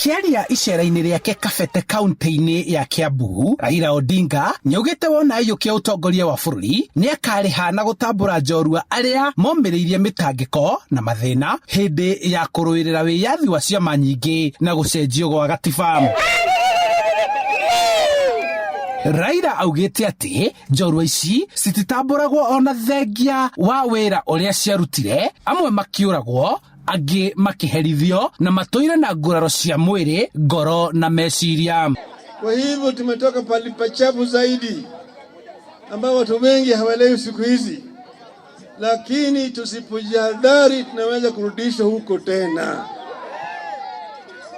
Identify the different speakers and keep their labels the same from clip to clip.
Speaker 1: Akĩaria icera-inĩ rĩake Kabete kaunti-inĩ ya Kiambu, Raila Odinga nĩaugĩte wona aiyũkia ũtongoria wa bũrũri nĩakarĩha na gũtambũra njorua arĩa momĩrĩirie mĩtangĩko na mathĩna hĩndĩ ya kũrũĩrĩra wĩyathi wa ciama nyingĩ na gũcenjio gwa gatiba. Raila augĩte atĩ njorua ici cititambũragwo ona thengia wa wĩra ũrĩa ciarutire, amwe makĩũragwo, angĩ makĩherithio na matũire na nguraro cia mwĩrĩ, ngoro na meciria.
Speaker 2: Kwa hivyo tumetoka pali pachafu zaidi ambao watu wengi hawaelewi siku hizi, lakini tusipojihadhari tunaweza kurudishwa huko tena.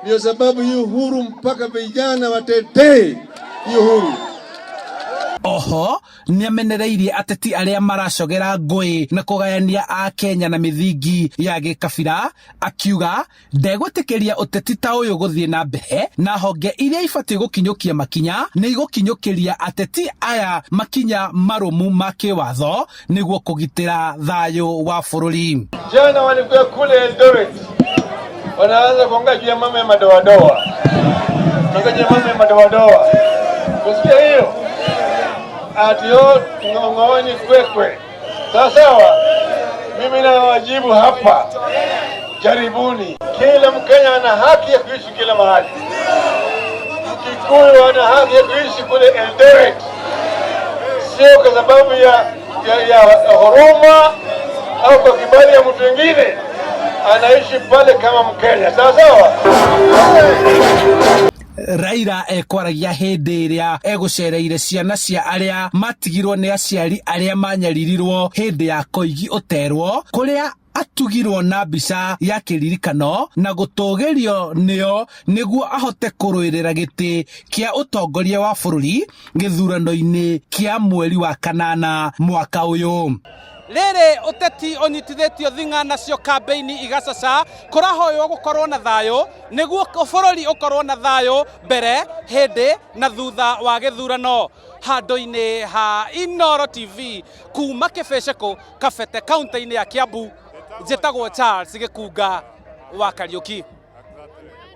Speaker 2: Ndio sababu hii uhuru mpaka vijana watetee hii uhuru.
Speaker 1: Oho nĩamenereirie ateti arĩa maracogera ngũĩ na kũgayania a Kenya na mĩthingi ya gĩkabira, akiuga ndegwĩtĩkĩria ũteti ta ũyũ gũthiĩ na mbere na honge iria ibatiĩ gũkinyũkia makinya nĩ igũkinyũkĩria ateti aya makinya marũmu ma kĩwatho nĩguo kũgitĩra thayũ wa bũrũri.
Speaker 2: Jana walikuwa kule Eldoret, wanaanza kuongea mambo ya madoadoa. Tunaongea mambo ya madoadoa. Kusikia hiyo? Atio ng'ong'oni kwekwe. Sawa, mimi na wajibu hapa, jaribuni. Kila Mkenya ana haki ya kuishi kila mahali. Mkikuyu ana haki ya kuishi kule Eldoret, sio kwa sababu ya huruma au kwa kibali ya mtu mwingine. Anaishi pale kama Mkenya. Sawa.
Speaker 1: Raila ekwaragia hĩndĩ ĩrĩa egũcereire ciana cia arĩa matigirwo nĩ aciari arĩa manyaririrwo hĩndĩ ya Koigi ũterwo, kũrĩa atugirwo na mbica ya kĩririkano na gũtũgĩrio nĩo nĩguo ahote kũrũĩrĩra gĩtĩ kĩa ũtongoria wa bũrũri gĩthurano-inĩ kĩa mweri wa kanana mwaka ũyũ.
Speaker 3: Rĩrĩ ũteti ũnyitithĩtio thing'a nacio kambeini igacaca, kũrahoywo gũkorwo na thayũ nĩguo bũrũri ũkorwo na thayũ mbere, hĩndĩ na thutha wa gĩthurano. Handũ-inĩ ha Inooro TV kuma Kĩbĩcĩkũ, Kabete kaunti-inĩ ya Kiambu, njĩtagwo Charles Gĩkunga wa Kariũki.